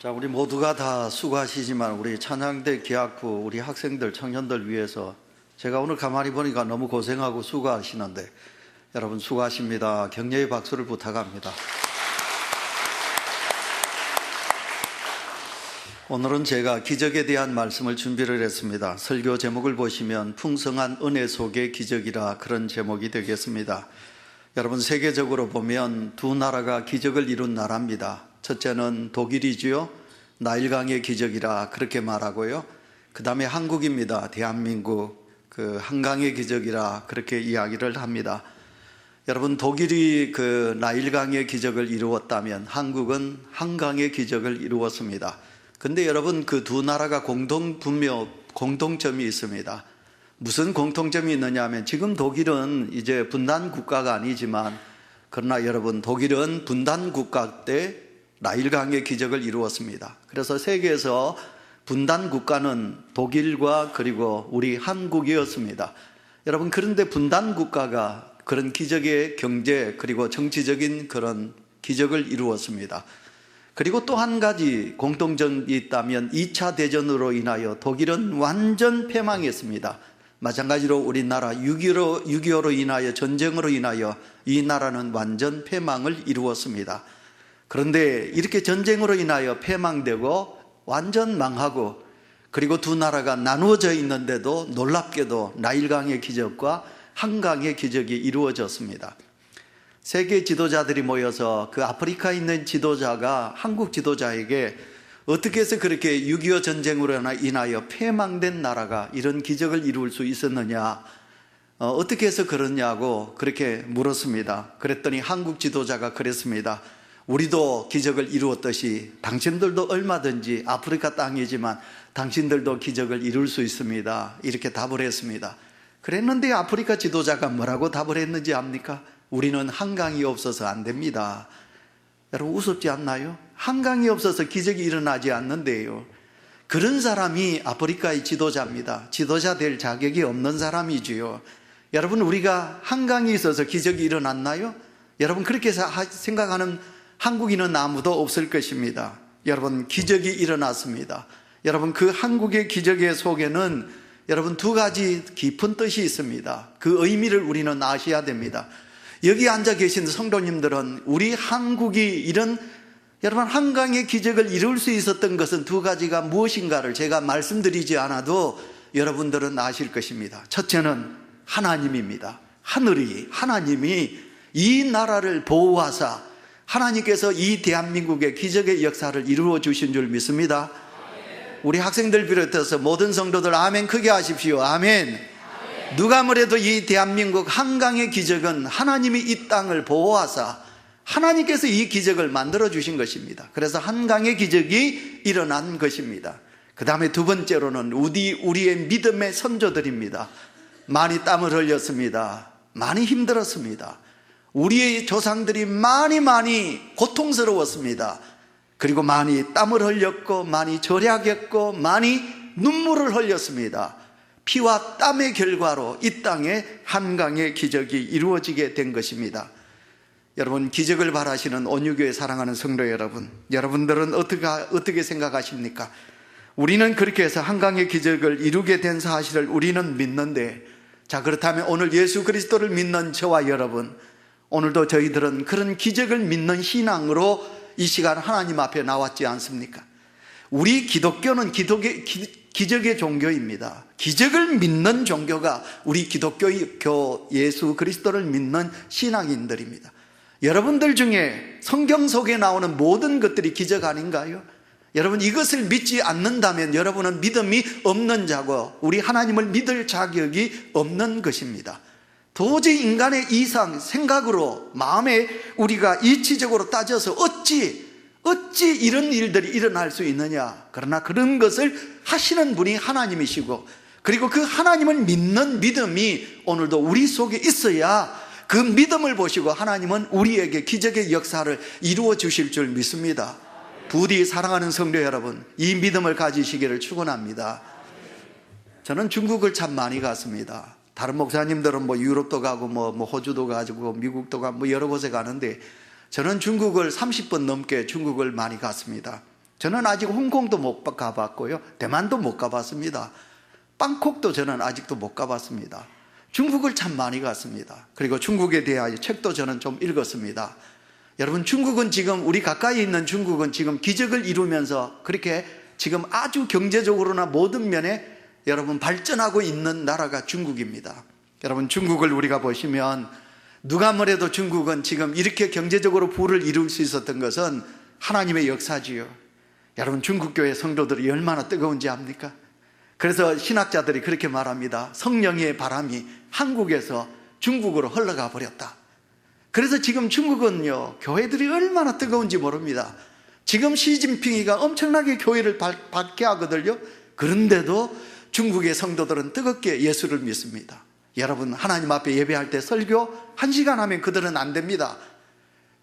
자, 우리 모두가 다 수고하시지만 우리 찬양대 기학부 우리 학생들, 청년들 위해서 제가 오늘 가만히 보니까 너무 고생하고 수고하시는데 여러분 수고하십니다. 격려의 박수를 부탁합니다. 오늘은 제가 기적에 대한 말씀을 준비를 했습니다. 설교 제목을 보시면 풍성한 은혜 속의 기적이라 그런 제목이 되겠습니다. 여러분 세계적으로 보면 두 나라가 기적을 이룬 나라입니다. 첫째는 독일이지요. 나일강의 기적이라 그렇게 말하고요. 그 다음에 한국입니다. 대한민국 그 한강의 기적이라 그렇게 이야기를 합니다. 여러분 독일이 그 나일강의 기적을 이루었다면 한국은 한강의 기적을 이루었습니다. 근데 여러분 그 두 나라가 공통점이 있습니다. 무슨 공통점이 있느냐 하면 지금 독일은 이제 분단 국가가 아니지만 그러나 여러분 독일은 분단 국가 때 나일강의 기적을 이루었습니다. 그래서 세계에서 분단 국가는 독일과 그리고 우리 한국이었습니다. 여러분 그런데 분단 국가가 그런 기적의 경제 그리고 정치적인 그런 기적을 이루었습니다. 그리고 또 한 가지 공통점이 있다면 2차 대전으로 인하여 독일은 완전 패망했습니다. 마찬가지로 우리나라 6.25로 인하여 전쟁으로 인하여 이 나라는 완전 패망을 이루었습니다. 그런데 이렇게 전쟁으로 인하여 패망되고 완전 망하고 그리고 두 나라가 나누어져 있는데도 놀랍게도 나일강의 기적과 한강의 기적이 이루어졌습니다. 세계 지도자들이 모여서 그 아프리카에 있는 지도자가 한국 지도자에게 어떻게 해서 그렇게 6.25 전쟁으로 인하여 패망된 나라가 이런 기적을 이룰 수 있었느냐, 어떻게 해서 그러냐고 그렇게 물었습니다. 그랬더니 한국 지도자가 그랬습니다. 우리도 기적을 이루었듯이 당신들도 얼마든지 아프리카 땅이지만 당신들도 기적을 이룰 수 있습니다. 이렇게 답을 했습니다. 그랬는데 아프리카 지도자가 뭐라고 답을 했는지 압니까? 우리는 한강이 없어서 안 됩니다. 여러분 우습지 않나요? 한강이 없어서 기적이 일어나지 않는데요. 그런 사람이 아프리카의 지도자입니다. 지도자 될 자격이 없는 사람이지요. 여러분 우리가 한강이 있어서 기적이 일어났나요? 여러분 그렇게 생각하는 한국인은 아무도 없을 것입니다. 여러분 기적이 일어났습니다. 여러분 그 한국의 기적의 속에는 여러분 두 가지 깊은 뜻이 있습니다. 그 의미를 우리는 아셔야 됩니다. 여기 앉아 계신 성도님들은 우리 한국이 이런 여러분 한강의 기적을 이룰 수 있었던 것은 두 가지가 무엇인가를 제가 말씀드리지 않아도 여러분들은 아실 것입니다. 첫째는 하나님입니다. 하나님이 이 나라를 보호하사 하나님께서 이 대한민국의 기적의 역사를 이루어 주신 줄 믿습니다. 우리 학생들 비롯해서 모든 성도들 아멘 크게 하십시오. 아멘. 누가 뭐래도 이 대한민국 한강의 기적은 하나님이 이 땅을 보호하사 하나님께서 이 기적을 만들어 주신 것입니다. 그래서 한강의 기적이 일어난 것입니다. 그 다음에 두 번째로는 우리의 믿음의 선조들입니다. 많이 땀을 흘렸습니다. 많이 힘들었습니다. 우리의 조상들이 많이 고통스러웠습니다. 그리고 많이 땀을 흘렸고 많이 절약했고 많이 눈물을 흘렸습니다. 피와 땀의 결과로 이 땅에 한강의 기적이 이루어지게 된 것입니다. 여러분 기적을 바라시는 온유교회 사랑하는 성도 여러분, 여러분들은 어떻게 생각하십니까? 우리는 그렇게 해서 한강의 기적을 이루게 된 사실을 우리는 믿는데, 자 그렇다면 오늘 예수 그리스도를 믿는 저와 여러분, 오늘도 저희들은 그런 기적을 믿는 신앙으로 이 시간 하나님 앞에 나왔지 않습니까? 우리 기독교는 기적의 종교입니다. 기적을 믿는 종교가 우리 기독교 예수 그리스도를 믿는 신앙인들입니다. 여러분들 중에 성경 속에 나오는 모든 것들이 기적 아닌가요? 여러분 이것을 믿지 않는다면 여러분은 믿음이 없는 자고 우리 하나님을 믿을 자격이 없는 것입니다. 도저히 인간의 이상 생각으로 마음에 우리가 이치적으로 따져서 어찌 이런 일들이 일어날 수 있느냐. 그러나 그런 것을 하시는 분이 하나님이시고 그리고 그 하나님을 믿는 믿음이 오늘도 우리 속에 있어야 그 믿음을 보시고 하나님은 우리에게 기적의 역사를 이루어 주실 줄 믿습니다. 부디 사랑하는 성도 여러분, 이 믿음을 가지시기를 축원합니다. 저는 중국을 참 많이 갔습니다. 다른 목사님들은 유럽도 가고 호주도 가고 미국도 가고 여러 곳에 가는데 저는 중국을 30번 넘게 중국을 많이 갔습니다. 저는 아직 홍콩도 못 가봤고요, 대만도 못 가봤습니다. 방콕도 저는 아직도 못 가봤습니다. 중국을 참 많이 갔습니다. 그리고 중국에 대하여 책도 저는 좀 읽었습니다. 여러분, 중국은 지금, 우리 가까이 있는 중국은 지금 기적을 이루면서 그렇게 지금 아주 경제적으로나 모든 면에 여러분 발전하고 있는 나라가 중국입니다. 여러분, 중국을 우리가 보시면 누가 뭐래도 중국은 지금 이렇게 경제적으로 부를 이룰 수 있었던 것은 하나님의 역사지요. 여러분, 중국 교회 성도들이 얼마나 뜨거운지 압니까? 그래서 신학자들이 그렇게 말합니다. 성령의 바람이 한국에서 중국으로 흘러가 버렸다. 그래서 지금 중국은요, 교회들이 얼마나 뜨거운지 모릅니다. 지금 시진핑이가 엄청나게 교회를 밝게 하거든요. 그런데도 중국의 성도들은 뜨겁게 예수를 믿습니다. 여러분, 하나님 앞에 예배할 때 설교 1시간 하면 그들은 안 됩니다.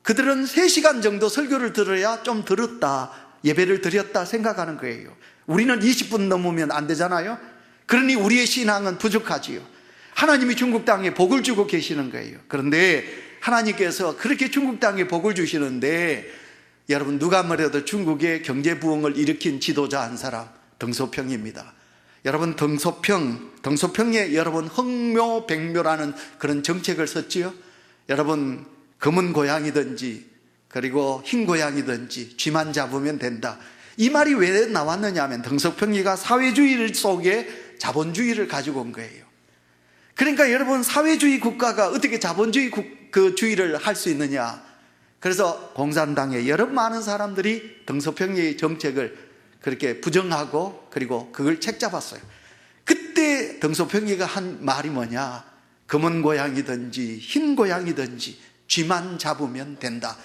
그들은 3시간 정도 설교를 들어야 좀 들었다, 예배를 드렸다 생각하는 거예요. 우리는 20분 넘으면 안 되잖아요. 그러니 우리의 신앙은 부족하지요. 하나님이 중국 땅에 복을 주고 계시는 거예요. 그런데 하나님께서 그렇게 중국 땅에 복을 주시는데, 여러분, 누가 뭐래도 중국의 경제 부흥을 일으킨 지도자 한 사람, 덩소평입니다. 여러분, 덩소평에 여러분 흥묘백묘라는 그런 정책을 썼지요. 여러분, 검은 고양이든지 그리고 흰 고양이든지 쥐만 잡으면 된다. 이 말이 왜 나왔느냐 하면 덩소평이가 사회주의 속에 자본주의를 가지고 온 거예요. 그러니까 여러분, 사회주의 국가가 어떻게 자본주의 주의를 할 수 있느냐. 그래서 공산당의 여러 많은 사람들이 덩소평의 정책을 그렇게 부정하고 그리고 그걸 책잡았어요. 그때 덩소평이가 한 말이 뭐냐, 검은 고양이든지 흰 고양이든지 쥐만 잡으면 된다.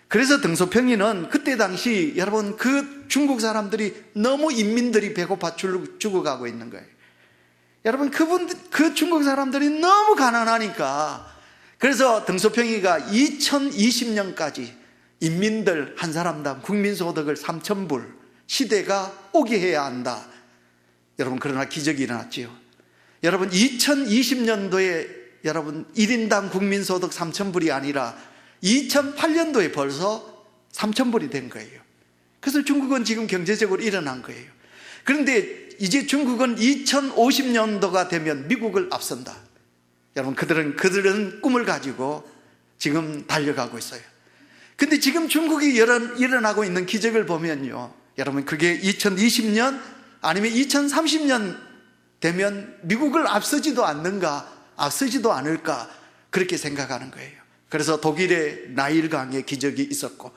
그래서 덩소평이는 그때 당시 여러분, 그 중국 사람들이 너무 인민들이 배고파 죽어가고 있는 거예요. 여러분, 그 중국 사람들이 너무 가난하니까, 그래서 덩소평이가 2020년까지 인민들 한 사람당 국민소득을 3,000불 시대가 오게 해야 한다. 여러분, 그러나 기적이 일어났지요. 여러분, 2020년도에 여러분 1인당 국민소득 3,000불이 아니라 2008년도에 벌써 3,000불이 된 거예요. 그래서 중국은 지금 경제적으로 일어난 거예요. 그런데 이제 중국은 2050년도가 되면 미국을 앞선다. 여러분, 그들은 꿈을 가지고 지금 달려가고 있어요. 근데 지금 중국이 일어나고 있는 기적을 보면요, 여러분, 그게 2020년 아니면 2030년 되면 미국을 앞서지도 않는가, 앞서지도 않을까, 그렇게 생각하는 거예요. 그래서 독일의 나일강의 기적이 있었고,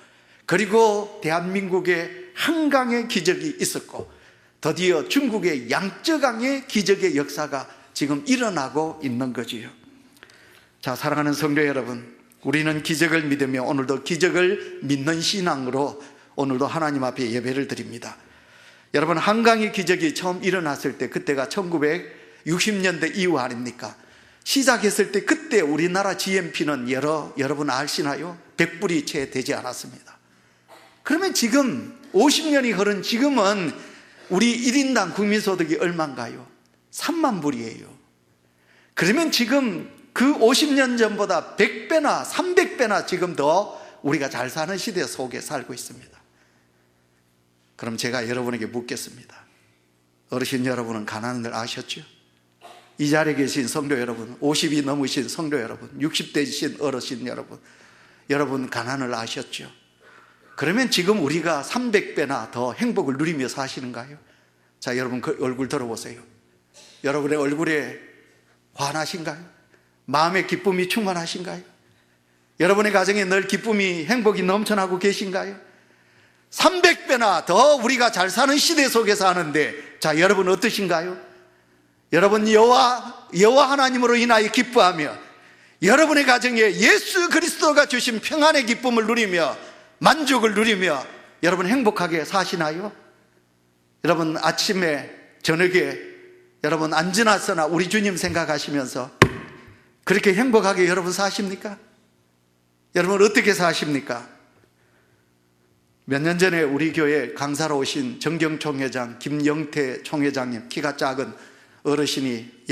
그리고 대한민국의 한강의 기적이 있었고, 드디어 중국의 양쯔강의 기적의 역사가 지금 일어나고 있는 거지요. 자, 사랑하는 성도 여러분, 우리는 기적을 믿으며 오늘도 기적을 믿는 신앙으로 오늘도 하나님 앞에 예배를 드립니다. 여러분, 한강의 기적이 처음 일어났을 때 그때가 1960년대 이후 아닙니까? 시작했을 때 그때 우리나라 GNP는 여러분 아시나요? 100불이 채 되지 않았습니다. 그러면 지금 50년이 흐른 지금은 우리 1인당 국민소득이 얼마인가요? 3만 불이에요. 그러면 지금 그 50년 전보다 100배나 300배나 지금 더 우리가 잘 사는 시대 속에 살고 있습니다. 그럼 제가 여러분에게 묻겠습니다. 어르신 여러분은 가난을 아셨죠? 이 자리에 계신 성도 여러분, 50이 넘으신 성도 여러분, 60대이신 어르신 여러분, 여러분 가난을 아셨죠? 그러면 지금 우리가 300배나 더 행복을 누리며 사시는가요? 자, 여러분 그 얼굴 들어보세요. 여러분의 얼굴에 환하신가요? 마음의 기쁨이 충만하신가요? 여러분의 가정에 늘 기쁨이, 행복이 넘쳐나고 계신가요? 300배나 더 우리가 잘 사는 시대 속에 사는데, 자, 여러분 어떠신가요? 여러분 여호와 하나님으로 인하여 기뻐하며 여러분의 가정에 예수 그리스도가 주신 평안의 기쁨을 누리며 만족을 누리며 여러분 행복하게 사시나요? 여러분 아침에 저녁에 여러분 안 지났으나 우리 주님 생각하시면서 그렇게 행복하게 여러분 사십니까? 여러분 어떻게 사십니까? 몇 년 전에 우리 교회 강사로 오신 정경 총회장, 김영태 총회장님, 키가 작은 어르신이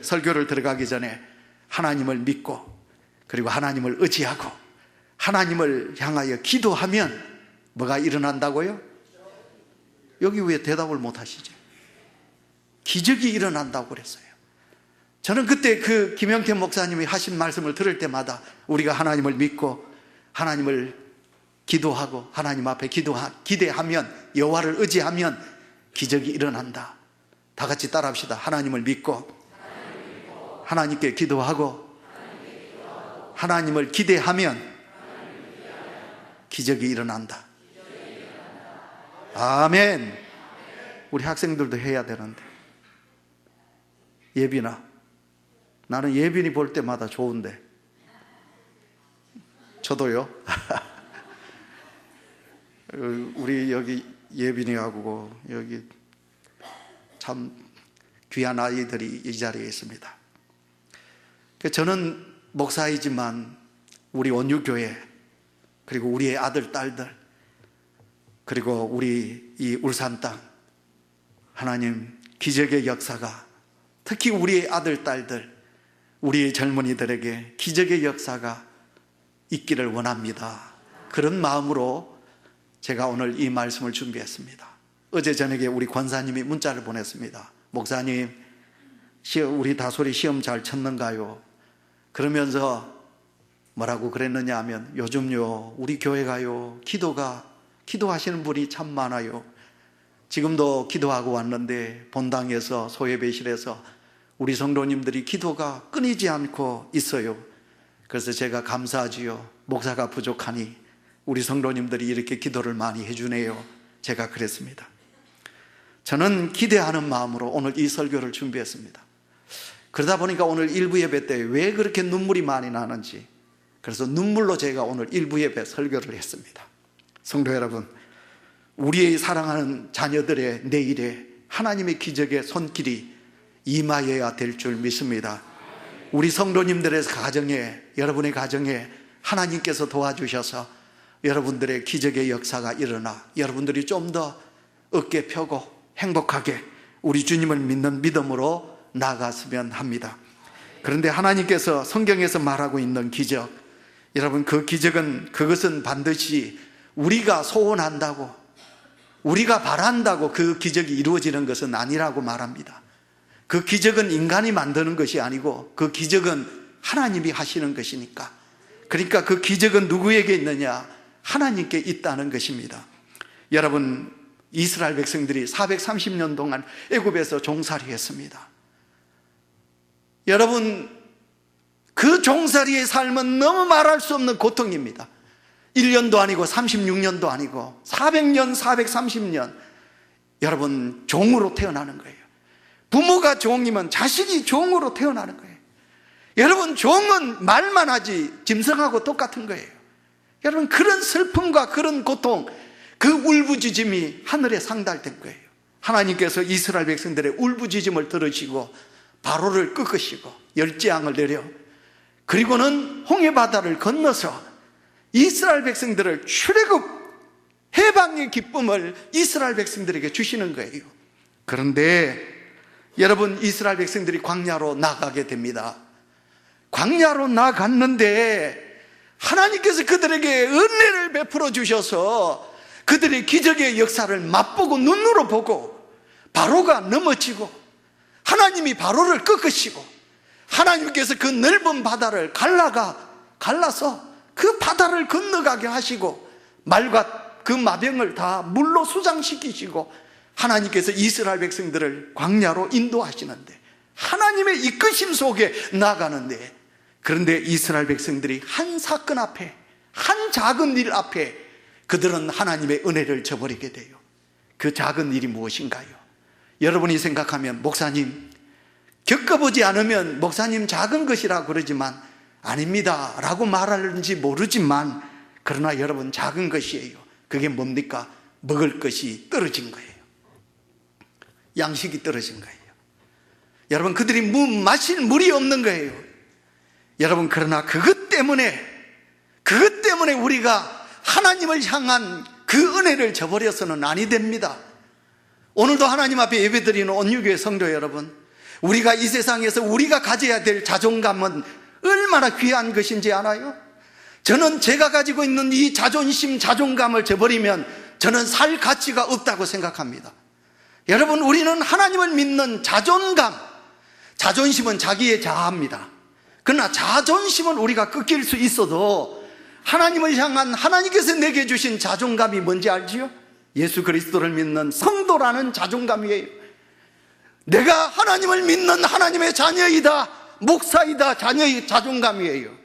설교를 들어가기 전에 하나님을 믿고 그리고 하나님을 의지하고 하나님을 향하여 기도하면 뭐가 일어난다고요? 여기 왜 대답을 못 하시죠? 기적이 일어난다고 그랬어요. 저는 그때 그 김영태 목사님이 하신 말씀을 들을 때마다 우리가 하나님을 믿고 하나님을 기도하고 하나님 앞에 기대하면, 여호와를 의지하면 기적이 일어난다. 다 같이 따라합시다. 하나님을 믿고 하나님께 기도하고 하나님을 기대하면 기적이 일어난다. 아멘. 우리 학생들도 해야 되는데. 예빈아, 나는 예빈이 볼 때마다 좋은데. 저도요. 우리 여기 예빈이하고 여기 참 귀한 아이들이 이 자리에 있습니다. 저는 목사이지만 우리 온유교회, 그리고 우리의 아들, 딸들, 그리고 우리 이 울산 땅, 하나님 기적의 역사가, 특히 우리의 아들, 딸들, 우리의 젊은이들에게 기적의 역사가 있기를 원합니다. 그런 마음으로 제가 오늘 이 말씀을 준비했습니다. 어제 저녁에 우리 권사님이 문자를 보냈습니다. 목사님, 우리 다솔이 시험 잘 쳤는가요? 그러면서 뭐라고 그랬느냐 하면, 요즘요 우리 교회가요 기도하시는 분이 참 많아요. 지금도 기도하고 왔는데 본당에서, 소예배실에서 우리 성도님들이 기도가 끊이지 않고 있어요. 그래서 제가 감사하지요. 목사가 부족하니 우리 성도님들이 이렇게 기도를 많이 해주네요. 제가 그랬습니다. 저는 기대하는 마음으로 오늘 이 설교를 준비했습니다. 그러다 보니까 오늘 일부 예배 때 왜 그렇게 눈물이 많이 나는지, 그래서 눈물로 제가 오늘 일부 예배 설교를 했습니다. 성도 여러분, 우리의 사랑하는 자녀들의 내일에 하나님의 기적의 손길이 임하여야 될 줄 믿습니다. 우리 성도님들의 가정에, 여러분의 가정에 하나님께서 도와주셔서 여러분들의 기적의 역사가 일어나 여러분들이 좀 더 어깨 펴고 행복하게 우리 주님을 믿는 믿음으로 나아갔으면 합니다. 그런데 하나님께서 성경에서 말하고 있는 기적, 여러분 그 기적은, 그것은 반드시 우리가 소원한다고, 우리가 바란다고 그 기적이 이루어지는 것은 아니라고 말합니다. 그 기적은 인간이 만드는 것이 아니고 그 기적은 하나님이 하시는 것이니까. 그러니까 그 기적은 누구에게 있느냐? 하나님께 있다는 것입니다. 여러분, 이스라엘 백성들이 430년 동안 애굽에서 종살이 했습니다. 여러분, 그 종살이의 삶은 너무 말할 수 없는 고통입니다. 1년도 아니고 36년도 아니고 400년, 430년 여러분 종으로 태어나는 거예요. 부모가 종이면 자식이 종으로 태어나는 거예요. 여러분, 종은 말만 하지 짐승하고 똑같은 거예요. 여러분, 그런 슬픔과 그런 고통, 그 울부짖음이 하늘에 상달된 거예요. 하나님께서 이스라엘 백성들의 울부짖음을 들으시고 바로를 꺾으시고 열재앙을 내려, 그리고는 홍해바다를 건너서 이스라엘 백성들을 출애굽, 해방의 기쁨을 이스라엘 백성들에게 주시는 거예요. 그런데 여러분, 이스라엘 백성들이 광야로 나가게 됩니다. 광야로 나갔는데 하나님께서 그들에게 은혜를 베풀어 주셔서 그들의 기적의 역사를 맛보고 눈으로 보고 바로가 넘어지고 하나님이 바로를 꺾으시고 하나님께서 그 넓은 바다를 갈라서 그 바다를 건너가게 하시고 말과 그 마병을 다 물로 수장시키시고 하나님께서 이스라엘 백성들을 광야로 인도하시는데, 하나님의 이끄심 속에 나가는데, 그런데 이스라엘 백성들이 한 사건 앞에, 한 작은 일 앞에 그들은 하나님의 은혜를 저버리게 돼요. 그 작은 일이 무엇인가요? 여러분이 생각하면, 목사님 겪어보지 않으면 목사님 작은 것이라고 그러지만 아닙니다 라고 말하는지 모르지만, 그러나 여러분 작은 것이에요. 그게 뭡니까? 먹을 것이 떨어진 거예요. 양식이 떨어진 거예요. 여러분, 그들이 마실 물이 없는 거예요. 여러분, 그러나 그것 때문에 우리가 하나님을 향한 그 은혜를 저버려서는 아니 됩니다. 오늘도 하나님 앞에 예배드리는 온유교회 성도 여러분, 우리가 이 세상에서 우리가 가져야 될 자존감은 얼마나 귀한 것인지 알아요? 저는 제가 가지고 있는 이 자존심, 자존감을 저버리면 저는 살 가치가 없다고 생각합니다. 여러분, 우리는 하나님을 믿는 자존감, 자존심은 자기의 자아입니다. 그러나 자존심은 우리가 꺾일 수 있어도 하나님을 향한 하나님께서 내게 주신 자존감이 뭔지 알지요? 예수 그리스도를 믿는 성도라는 자존감이에요. 내가 하나님을 믿는 하나님의 자녀이다, 목사이다, 자녀의 자존감이에요.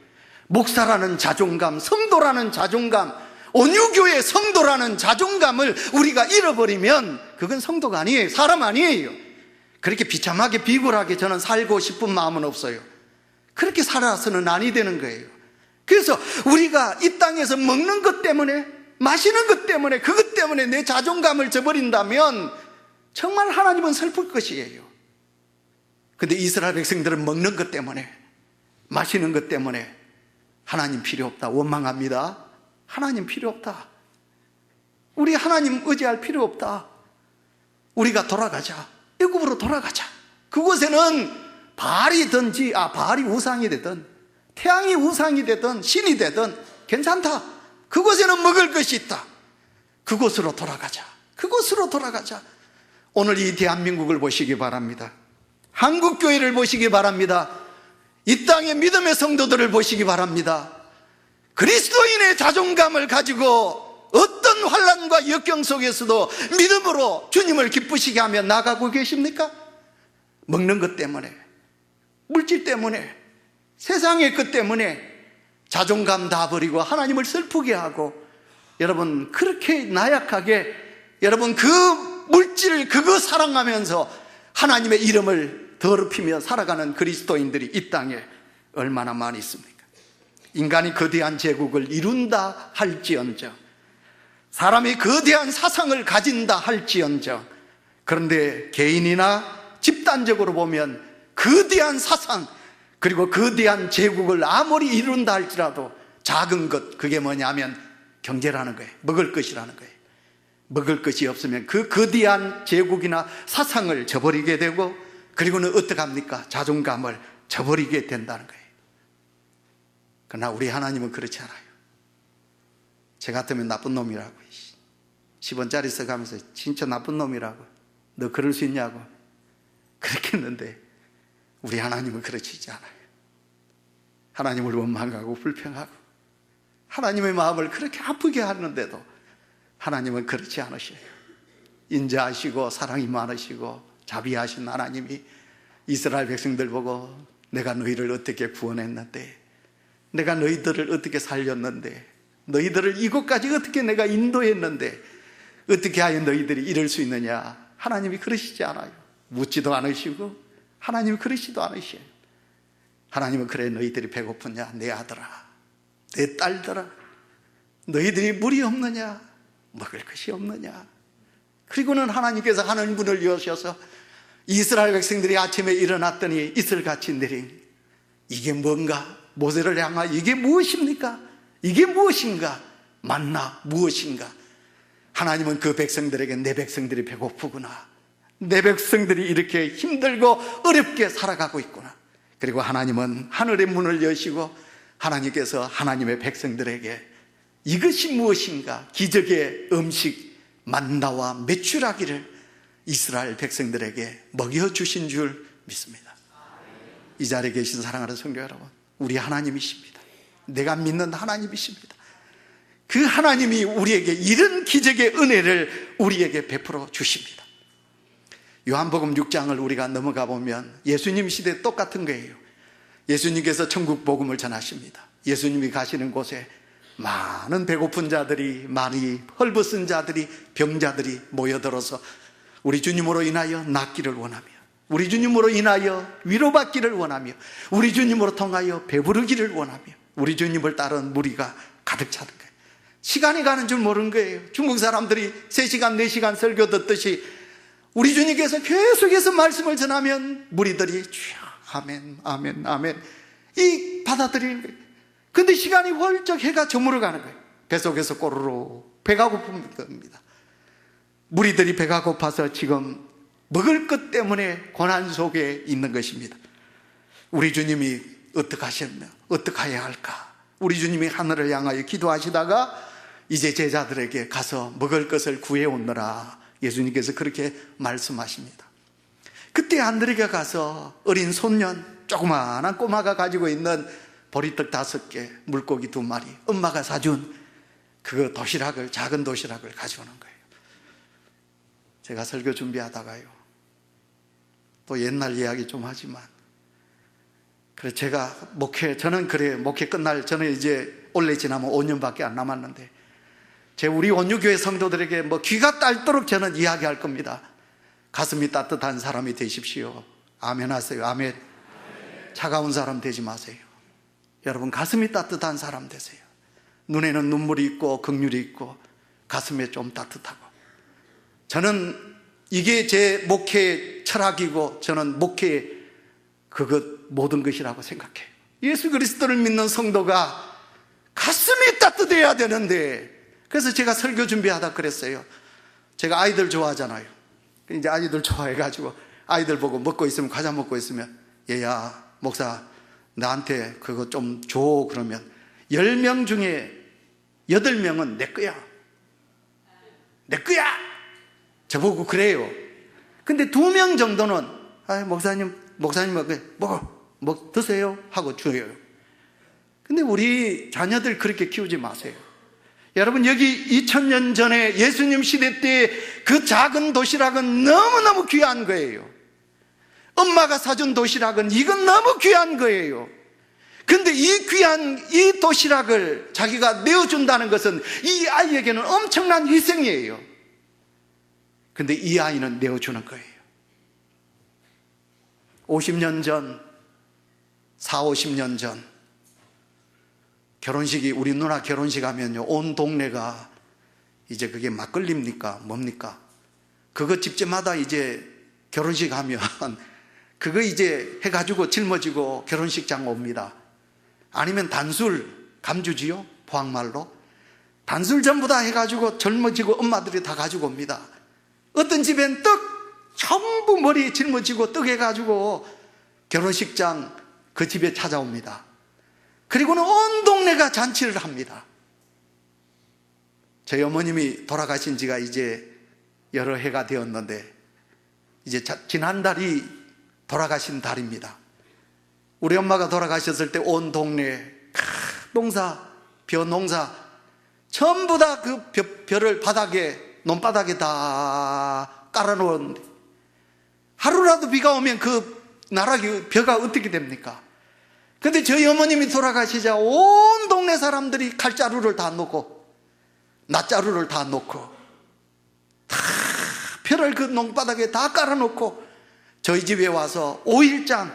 목사라는 자존감, 성도라는 자존감, 온유교의 성도라는 자존감을 우리가 잃어버리면 그건 성도가 아니에요. 사람 아니에요. 그렇게 비참하게 비굴하게 저는 살고 싶은 마음은 없어요. 그렇게 살아서는 아니 되는 거예요. 그래서 우리가 이 땅에서 먹는 것 때문에, 마시는 것 때문에, 그것 때문에 내 자존감을 저버린다면 정말 하나님은 슬플 것이에요. 근데 이스라엘 백성들은 먹는 것 때문에, 마시는 것 때문에 하나님 필요 없다, 원망합니다. 하나님 필요 없다. 우리 하나님 의지할 필요 없다. 우리가 돌아가자. 애굽으로 돌아가자. 그곳에는 바알이 우상이 되든 태양이 우상이 되든 신이 되든 괜찮다. 그곳에는 먹을 것이 있다. 그곳으로 돌아가자. 그곳으로 돌아가자. 오늘 이 대한민국을 보시기 바랍니다. 한국교회를 보시기 바랍니다. 이 땅의 믿음의 성도들을 보시기 바랍니다. 그리스도인의 자존감을 가지고 어떤 환난과 역경 속에서도 믿음으로 주님을 기쁘시게 하며 나가고 계십니까? 먹는 것 때문에, 물질 때문에, 세상의 것 때문에 자존감 다 버리고 하나님을 슬프게 하고, 여러분 그렇게 나약하게 여러분 그 물질 그거 사랑하면서 하나님의 이름을 더럽히며 살아가는 그리스도인들이 이 땅에 얼마나 많이 있습니까? 인간이 거대한 제국을 이룬다 할지언정, 사람이 거대한 사상을 가진다 할지언정, 그런데 개인이나 집단적으로 보면 거대한 사상 그리고 거대한 제국을 아무리 이룬다 할지라도 작은 것, 그게 뭐냐면 경제라는 거예요. 먹을 것이라는 거예요. 먹을 것이 없으면 그 거대한 제국이나 사상을 저버리게 되고, 그리고는 어떻게 합니까? 자존감을 저버리게 된다는 거예요. 그러나 우리 하나님은 그렇지 않아요. 저 같으면 나쁜 놈이라고, 10원짜리 써가면서 진짜 나쁜 놈이라고, 너 그럴 수 있냐고 그렇게 했는데 우리 하나님은 그렇지 않아요. 하나님을 원망하고 불평하고 하나님의 마음을 그렇게 아프게 하는데도 하나님은 그렇지 않으셔요. 인자하시고 사랑이 많으시고 자비하신 하나님이 이스라엘 백성들 보고 내가 너희를 어떻게 구원했는데, 내가 너희들을 어떻게 살렸는데, 너희들을 이곳까지 어떻게 내가 인도했는데 어떻게 하여 너희들이 이럴 수 있느냐. 하나님이 그러시지 않아요. 묻지도 않으시고 하나님이 그러시도 않으셔요. 하나님은 그래, 너희들이 배고프냐? 내 아들아, 내 딸들아, 너희들이 물이 없느냐? 먹을 것이 없느냐? 그리고는 하나님께서 하늘 문을 여셔서 이스라엘 백성들이 아침에 일어났더니 이슬같이 내린, 이게 뭔가? 모세를 향하여 이게 무엇입니까? 이게 무엇인가? 만나 무엇인가? 하나님은 그 백성들에게 내 백성들이 배고프구나, 내 백성들이 이렇게 힘들고 어렵게 살아가고 있구나. 그리고 하나님은 하늘의 문을 여시고 하나님께서 하나님의 백성들에게 이것이 무엇인가? 기적의 음식 만나와 메추라기를 이스라엘 백성들에게 먹여주신 줄 믿습니다. 이 자리에 계신 사랑하는 성도 여러분, 우리 하나님이십니다. 내가 믿는 하나님이십니다. 그 하나님이 우리에게 이런 기적의 은혜를 우리에게 베풀어 주십니다. 요한복음 6장을 우리가 넘어가 보면 예수님 시대 똑같은 거예요. 예수님께서 천국 복음을 전하십니다. 예수님이 가시는 곳에 많은 배고픈 자들이, 많이 헐벗은 자들이, 병자들이 모여들어서 우리 주님으로 인하여 낫기를 원하며, 우리 주님으로 인하여 위로받기를 원하며, 우리 주님으로 통하여 배부르기를 원하며, 우리 주님을 따른 무리가 가득 차는 거예요. 시간이 가는 줄 모르는 거예요. 중국 사람들이 3시간, 4시간 설교 듣듯이 우리 주님께서 계속해서 말씀을 전하면 무리들이 주여 아멘, 아멘, 아멘 이 받아들이는 거예요. 근데 시간이 훌쩍 해가 저물어 가는 거예요. 뱃속에서 꼬르르 배가 고픈 겁니다. 무리들이 배가 고파서 지금 먹을 것 때문에 고난 속에 있는 것입니다. 우리 주님이 어떻게 하셨나? 어떻게 해야 할까? 우리 주님이 하늘을 향하여 기도하시다가 이제 제자들에게 가서 먹을 것을 구해오느라 예수님께서 그렇게 말씀하십니다. 그때 안드레가 가서 어린 소년, 조그마한 꼬마가 가지고 있는 보리떡 5개, 물고기 2마리, 엄마가 사준 그 도시락을, 작은 도시락을 가져오는 거예요. 제가 설교 준비하다가요, 또 옛날 이야기 좀 하지만, 그래 제가 저는 목회 끝날, 저는 이제 올해 지나면 5년밖에 안 남았는데, 우리 온유교회 성도들에게 귀가 딸도록 저는 이야기할 겁니다. 가슴이 따뜻한 사람이 되십시오. 아멘 하세요. 아멘. 차가운 사람 되지 마세요. 여러분, 가슴이 따뜻한 사람 되세요. 눈에는 눈물이 있고 긍휼이 있고 가슴에 좀 따뜻하고. 저는 이게 제 목회 철학이고, 저는 목회의 모든 것이라고 생각해요. 예수 그리스도를 믿는 성도가 가슴이 따뜻해야 되는데, 그래서 제가 설교 준비하다 그랬어요. 제가 아이들 좋아하잖아요. 이제 아이들 좋아해가지고 아이들 보고 먹고 있으면, 과자 먹고 있으면, 얘야 목사 나한테 그거 좀 줘. 그러면 10명 중에 8명은 내 거야. 내 거야. 저보고 그래요. 근데 2명 정도는 목사님 드세요 하고 줘요. 근데 우리 자녀들 그렇게 키우지 마세요. 여러분, 여기 2000년 전에 예수님 시대 때 그 작은 도시락은 너무너무 귀한 거예요. 엄마가 사준 도시락은 이건 너무 귀한 거예요. 근데 이 귀한 이 도시락을 자기가 내어준다는 것은 이 아이에게는 엄청난 희생이에요. 근데 이 아이는 내어주는 거예요. 50년 전, 40-50년 전 결혼식이, 우리 누나 결혼식 하면요, 온 동네가 이제 그게 막걸리입니까? 뭡니까? 그거 집집마다 이제 결혼식 하면 그거 이제 해가지고 짊어지고 결혼식장 옵니다. 아니면 단술, 감주지요? 포항말로. 단술 전부 다 해가지고 짊어지고 엄마들이 다 가지고 옵니다. 어떤 집엔 떡 전부 머리에 짊어지고 떡 해가지고 결혼식장 그 집에 찾아옵니다. 그리고는 온 동네가 잔치를 합니다. 저희 어머님이 돌아가신 지가 이제 여러 해가 되었는데, 이제 지난달이 돌아가신 달입니다. 우리 엄마가 돌아가셨을 때 온 동네 벼 농사 전부 다 그 벼를 논바닥에 다 깔아놓았는데, 하루라도 비가 오면 그 나락이 벼가 어떻게 됩니까? 근데 저희 어머님이 돌아가시자 온 동네 사람들이 칼자루를 다 놓고 낫자루를 다 놓고 다 벼를 그 농바닥에 다 깔아놓고 저희 집에 와서 5일장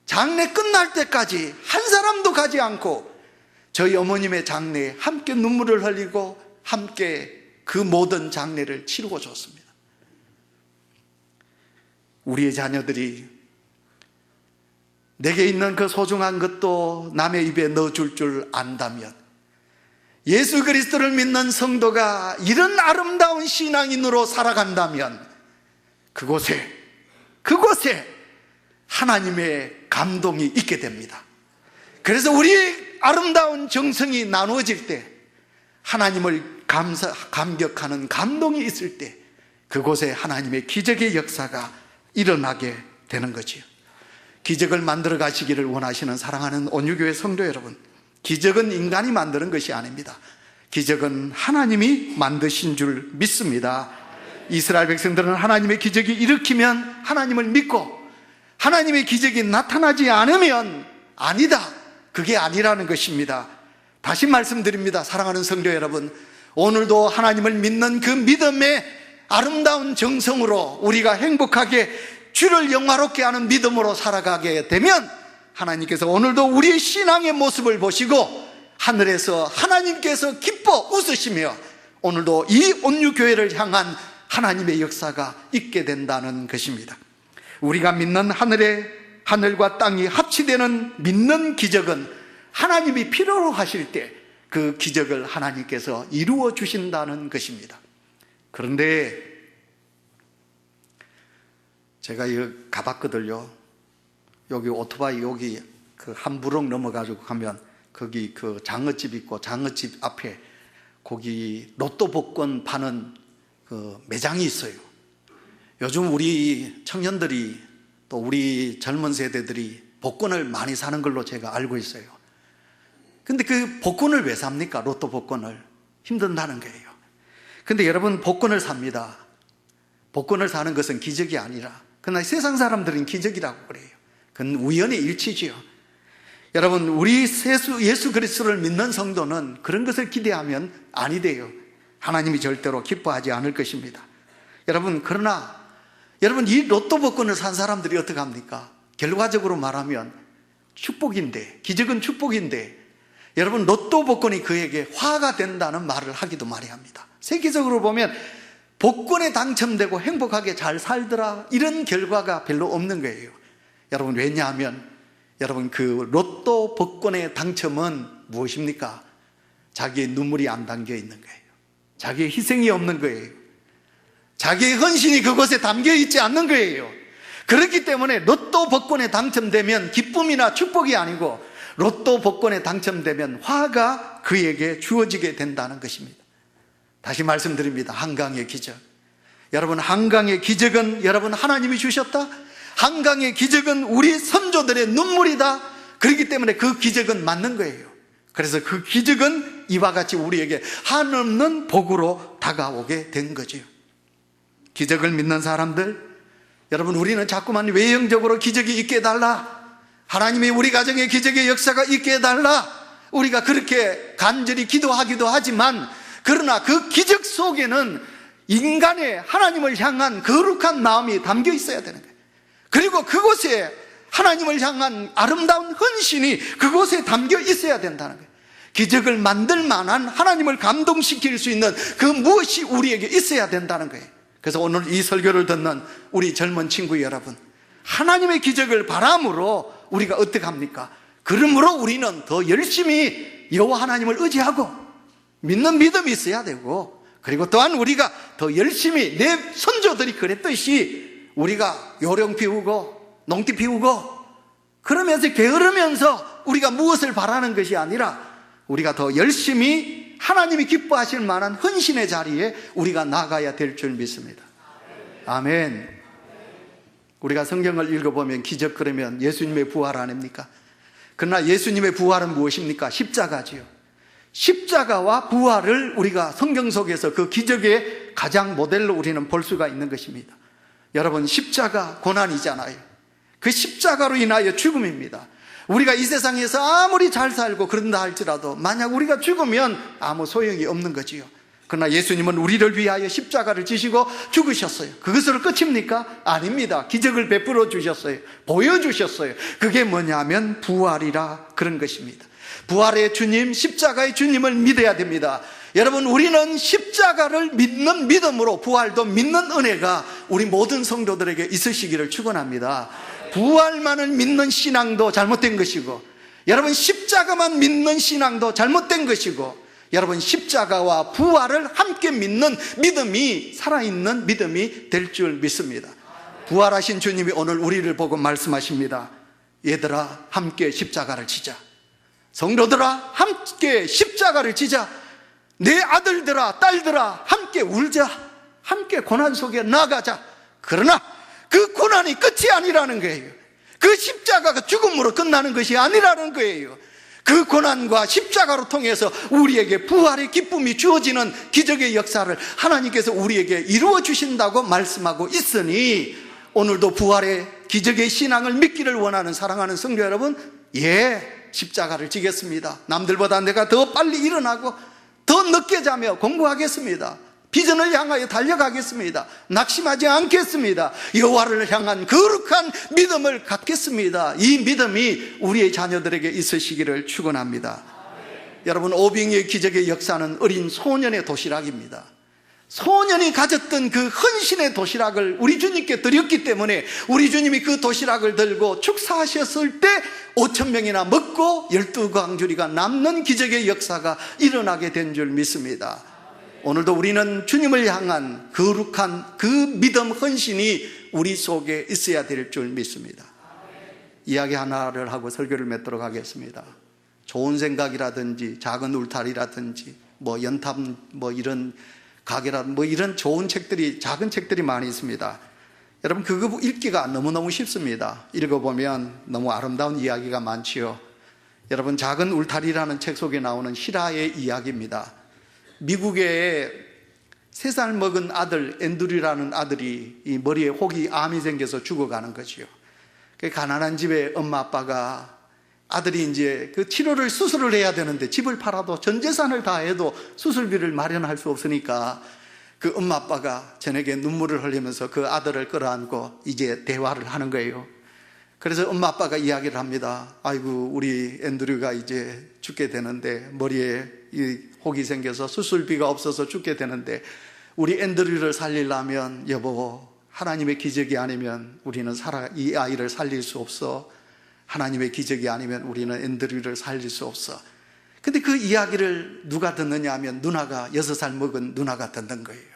장례 끝날 때까지 한 사람도 가지 않고 저희 어머님의 장례에 함께 눈물을 흘리고 함께 그 모든 장례를 치르고 줬습니다. 우리의 자녀들이 내게 있는 그 소중한 것도 남의 입에 넣어줄 줄 안다면, 예수 그리스도를 믿는 성도가 이런 아름다운 신앙인으로 살아간다면 그곳에 하나님의 감동이 있게 됩니다. 그래서 우리의 아름다운 정성이 나누어질 때, 하나님을 감격하는 감동이 있을 때, 그곳에 하나님의 기적의 역사가 일어나게 되는 거지요. 기적을 만들어 가시기를 원하시는 사랑하는 온유교회 성도 여러분, 기적은 인간이 만드는 것이 아닙니다. 기적은 하나님이 만드신 줄 믿습니다. 이스라엘 백성들은 하나님의 기적이 일으키면 하나님을 믿고, 하나님의 기적이 나타나지 않으면 아니다, 그게 아니라는 것입니다. 다시 말씀드립니다. 사랑하는 성도 여러분, 오늘도 하나님을 믿는 그 믿음의 아름다운 정성으로 우리가 행복하게 주를 영화롭게 하는 믿음으로 살아가게 되면, 하나님께서 오늘도 우리의 신앙의 모습을 보시고 하늘에서 하나님께서 기뻐 웃으시며 오늘도 이 온유교회를 향한 하나님의 역사가 있게 된다는 것입니다. 우리가 믿는 하늘과 땅이 합치되는 믿는 기적은 하나님이 필요로 하실 때 그 기적을 하나님께서 이루어 주신다는 것입니다. 그런데 제가 여기 가봤거든요. 여기 오토바이 여기 그 한 부럭 넘어가지고 가면 거기 그 장어집 있고, 장어집 앞에 고기 로또 복권 파는 그 매장이 있어요. 요즘 우리 청년들이 또 우리 젊은 세대들이 복권을 많이 사는 걸로 제가 알고 있어요. 근데 그 복권을 왜 삽니까? 로또 복권을. 힘든다는 거예요. 근데 여러분, 복권을 삽니다. 복권을 사는 것은 기적이 아니라, 그러나 세상 사람들은 기적이라고 그래요. 그건 우연의 일치지요. 여러분, 우리 예수 그리스도를 믿는 성도는 그런 것을 기대하면 아니 돼요. 하나님이 절대로 기뻐하지 않을 것입니다. 여러분, 그러나 여러분, 이 로또 복권을 산 사람들이 어떻게 합니까? 결과적으로 말하면 축복인데, 기적은 축복인데, 여러분, 로또 복권이 그에게 화가 된다는 말을 하기도 말이 합니다. 세계적으로 보면 복권에 당첨되고 행복하게 잘 살더라, 이런 결과가 별로 없는 거예요. 여러분, 왜냐하면 여러분, 그 로또 복권의 당첨은 무엇입니까? 자기의 눈물이 안 담겨 있는 거예요. 자기의 희생이 없는 거예요. 자기의 헌신이 그곳에 담겨 있지 않는 거예요. 그렇기 때문에 로또 복권에 당첨되면 기쁨이나 축복이 아니고, 로또 복권에 당첨되면 화가 그에게 주어지게 된다는 것입니다. 다시 말씀드립니다. 한강의 기적. 여러분, 한강의 기적은 여러분 하나님이 주셨다. 한강의 기적은 우리 선조들의 눈물이다. 그렇기 때문에 그 기적은 맞는 거예요. 그래서 그 기적은 이와 같이 우리에게 한없는 복으로 다가오게 된 거죠. 기적을 믿는 사람들, 여러분, 우리는 자꾸만 외형적으로 기적이 있게 해달라, 하나님이 우리 가정에 기적의 역사가 있게 해달라, 우리가 그렇게 간절히 기도하기도 하지만, 그러나 그 기적 속에는 인간의 하나님을 향한 거룩한 마음이 담겨 있어야 되는 거예요. 그리고 그곳에 하나님을 향한 아름다운 헌신이 그곳에 담겨 있어야 된다는 거예요. 기적을 만들 만한, 하나님을 감동시킬 수 있는 그 무엇이 우리에게 있어야 된다는 거예요. 그래서 오늘 이 설교를 듣는 우리 젊은 친구 여러분, 하나님의 기적을 바람으로 우리가 어떻게 합니까? 그러므로 우리는 더 열심히 여호와 하나님을 의지하고 믿는 믿음이 있어야 되고, 그리고 또한 우리가 더 열심히, 내 선조들이 그랬듯이 우리가 요령 피우고 농띠 피우고 그러면서 게으르면서 우리가 무엇을 바라는 것이 아니라, 우리가 더 열심히 하나님이 기뻐하실 만한 헌신의 자리에 우리가 나가야 될 줄 믿습니다. 아멘. 우리가 성경을 읽어보면 기적 그러면 예수님의 부활 아닙니까? 그러나 예수님의 부활은 무엇입니까? 십자가지요. 십자가와 부활을 우리가 성경 속에서 그 기적의 가장 모델로 우리는 볼 수가 있는 것입니다. 여러분, 십자가 고난이잖아요. 그 십자가로 인하여 죽음입니다. 우리가 이 세상에서 아무리 잘 살고 그런다 할지라도 만약 우리가 죽으면 아무 소용이 없는 거지요. 그러나 예수님은 우리를 위하여 십자가를 지시고 죽으셨어요. 그것으로 끝입니까? 아닙니다. 기적을 베풀어 주셨어요. 보여주셨어요. 그게 뭐냐면 부활이라 그런 것입니다. 부활의 주님, 십자가의 주님을 믿어야 됩니다. 여러분, 우리는 십자가를 믿는 믿음으로 부활도 믿는 은혜가 우리 모든 성도들에게 있으시기를 축원합니다. 부활만을 믿는 신앙도 잘못된 것이고, 여러분, 십자가만 믿는 신앙도 잘못된 것이고, 여러분, 십자가와 부활을 함께 믿는 믿음이 살아있는 믿음이 될 줄 믿습니다. 부활하신 주님이 오늘 우리를 보고 말씀하십니다. 얘들아, 함께 십자가를 지자. 성도들아, 함께 십자가를 지자. 내 아들들아, 딸들아, 함께 울자. 함께 고난 속에 나가자. 그러나 그 고난이 끝이 아니라는 거예요. 그 십자가가 죽음으로 끝나는 것이 아니라는 거예요. 그 고난과 십자가로 통해서 우리에게 부활의 기쁨이 주어지는 기적의 역사를 하나님께서 우리에게 이루어 주신다고 말씀하고 있으니, 오늘도 부활의 기적의 신앙을 믿기를 원하는 사랑하는 성도 여러분, 십자가를 지겠습니다. 남들보다 내가 더 빨리 일어나고 더 늦게 자며 공부하겠습니다. 비전을 향하여 달려가겠습니다. 낙심하지 않겠습니다. 여호와를 향한 거룩한 믿음을 갖겠습니다. 이 믿음이 우리의 자녀들에게 있으시기를 축원합니다. 여러분, 오병이의 기적의 역사는 어린 소년의 도시락입니다. 소년이 가졌던 그 헌신의 도시락을 우리 주님께 드렸기 때문에 우리 주님이 그 도시락을 들고 축사하셨을 때 5,000명이나 먹고 12광주리가 남는 기적의 역사가 일어나게 된 줄 믿습니다. 오늘도 우리는 주님을 향한 거룩한 그 믿음 헌신이 우리 속에 있어야 될 줄 믿습니다. 이야기 하나를 하고 설교를 맺도록 하겠습니다. 좋은 생각이라든지 작은 울타리라든지 뭐 연탑 뭐 이런 가게라 뭐 이런 좋은 책들이, 작은 책들이 많이 있습니다. 여러분 그거 읽기가 너무너무 쉽습니다. 읽어보면 너무 아름다운 이야기가 많지요. 여러분 작은 울타리라는 책 속에 나오는 실화의 이야기입니다. 미국에 3살 먹은 아들 앤드류라는 아들이 이 머리에 혹이 암이 생겨서 죽어가는 거지요. 그 가난한 집에 엄마 아빠가, 아들이 이제 그 치료를, 수술을 해야 되는데 집을 팔아도 전 재산을 다 해도 수술비를 마련할 수 없으니까 그 엄마 아빠가 저녁에 눈물을 흘리면서 그 아들을 끌어안고 이제 대화를 하는 거예요. 그래서 엄마 아빠가 이야기를 합니다. 아이고 우리 앤드류가 이제 죽게 되는데, 머리에 이 혹이 생겨서 수술비가 없어서 죽게 되는데, 우리 앤드류를 살리려면 여보, 하나님의 기적이 아니면 우리는 이 아이를 살릴 수 없어. 하나님의 기적이 아니면 우리는 앤드류를 살릴 수 없어. 근데 그 이야기를 누가 듣느냐 하면 누나가, 6살 먹은 누나가 듣는 거예요.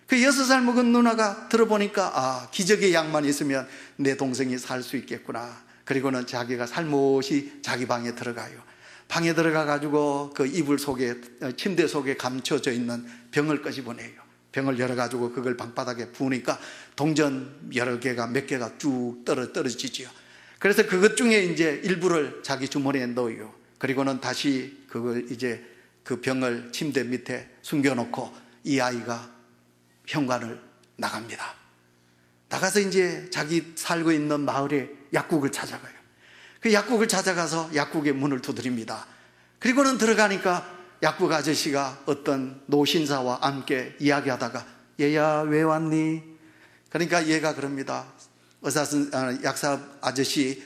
그 6살 먹은 누나가 들어보니까 아, 기적의 약만 있으면 내 동생이 살 수 있겠구나. 그리고는 자기가 살못이 자기 방에 들어가요. 방에 들어가 가지고 그 이불 속에, 침대 속에 감춰져 있는 병을 끄집어내요. 병을 열어가지고 그걸 방바닥에 부으니까 동전 여러 개가, 몇 개가 쭉 떨어지지요. 그래서 그것 중에 이제 일부를 자기 주머니에 넣어요. 그리고는 다시 그걸 이제 그 병을 침대 밑에 숨겨놓고 이 아이가 현관을 나갑니다. 나가서 이제 자기 살고 있는 마을에 약국을 찾아가요. 그 약국을 찾아가서 약국의 문을 두드립니다. 그리고는 들어가니까 약국 아저씨가 어떤 노신사와 함께 이야기하다가 얘야 왜 왔니? 그러니까 얘가 그럽니다. 약사 아저씨,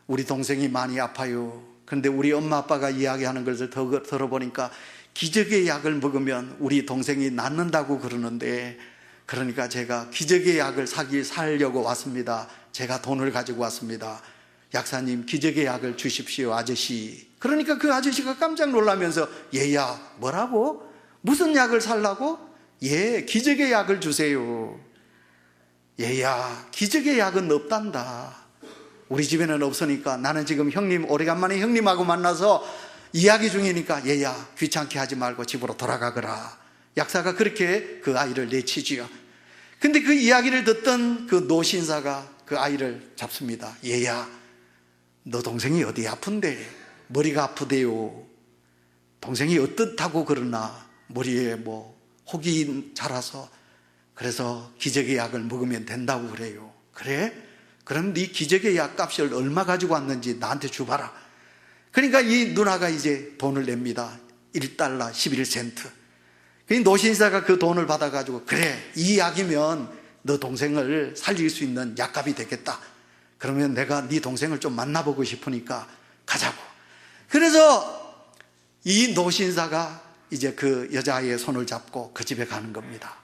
우리 동생이 많이 아파요. 그런데 우리 엄마 아빠가 이야기하는 것을 들어보니까 기적의 약을 먹으면 우리 동생이 낫는다고 그러는데, 그러니까 제가 기적의 약을 사려고 왔습니다. 제가 돈을 가지고 왔습니다. 약사님, 기적의 약을 주십시오 아저씨. 그러니까 그 아저씨가 깜짝 놀라면서 얘야 뭐라고? 무슨 약을 살라고? 예, 기적의 약을 주세요. 얘야 기적의 약은 없단다. 우리 집에는 없으니까 나는 지금 형님, 오래간만에 형님하고 만나서 이야기 중이니까 얘야 귀찮게 하지 말고 집으로 돌아가거라. 약사가 그렇게 그 아이를 내치지요. 근데 그 이야기를 듣던 그 노신사가 그 아이를 잡습니다. 얘야 너 동생이 어디 아픈데? 머리가 아프대요. 동생이 어떻다고 그러나? 머리에 뭐 혹이 자라서, 그래서 기적의 약을 먹으면 된다고 그래요. 그래? 그럼 네 기적의 약 값을 얼마 가지고 왔는지 나한테 줘봐라. 그러니까 이 누나가 이제 돈을 냅니다. 1달러 11센트. 그 노신사가 그 돈을 받아가지고 그래, 이 약이면 너 동생을 살릴 수 있는 약값이 되겠다. 그러면 내가 네 동생을 좀 만나보고 싶으니까 가자고. 그래서 이 노신사가 이제 그 여자아이의 손을 잡고 그 집에 가는 겁니다.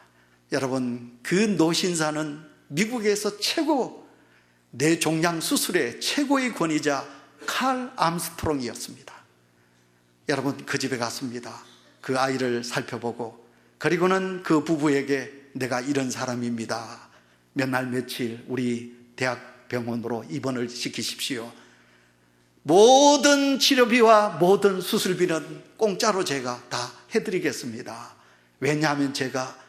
여러분, 그 노신사는 미국에서 최고, 뇌종양 수술의 최고의 권위자 칼 암스트롱이었습니다. 여러분, 그 집에 갔습니다. 그 아이를 살펴보고, 그리고는 그 부부에게 내가 이런 사람입니다. 몇 날 며칠 우리 대학병원으로 입원을 시키십시오. 모든 치료비와 모든 수술비는 공짜로 제가 다 해드리겠습니다. 왜냐하면 제가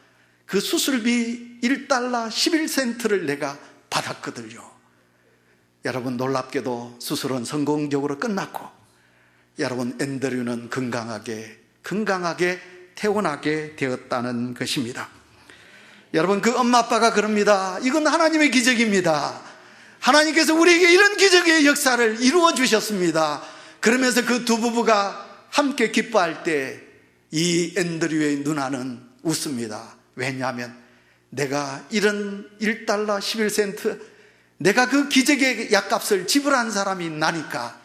그 수술비 1달러 11센트를 내가 받았거든요. 여러분, 놀랍게도 수술은 성공적으로 끝났고, 여러분, 앤드류는 건강하게 태어나게 되었다는 것입니다. 여러분, 그 엄마 아빠가 그럽니다. 이건 하나님의 기적입니다. 하나님께서 우리에게 이런 기적의 역사를 이루어 주셨습니다. 그러면서 그 두 부부가 함께 기뻐할 때 이 앤드류의 누나는 웃습니다. 왜냐하면 내가 이런 1달러 11센트, 내가 그 기적의 약값을 지불한 사람이 나니까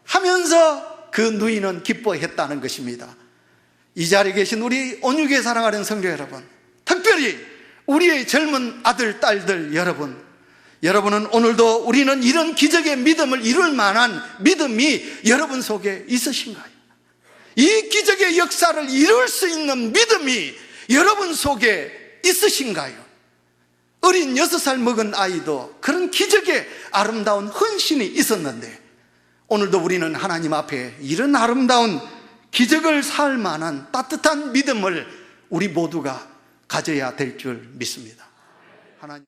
하면서 그 누이는 기뻐했다는 것입니다. 이 자리에 계신 우리 온유교회 사랑하는 성도 여러분, 특별히 우리의 젊은 아들, 딸들 여러분은 오늘도 우리는 이런 기적의 믿음을 이룰 만한 믿음이 여러분 속에 있으신가요? 이 기적의 역사를 이룰 수 있는 믿음이 여러분 속에 있으신가요? 어린 6살 먹은 아이도 그런 기적의 아름다운 헌신이 있었는데, 오늘도 우리는 하나님 앞에 이런 아름다운 기적을 살 만한 따뜻한 믿음을 우리 모두가 가져야 될 줄 믿습니다. 하나님.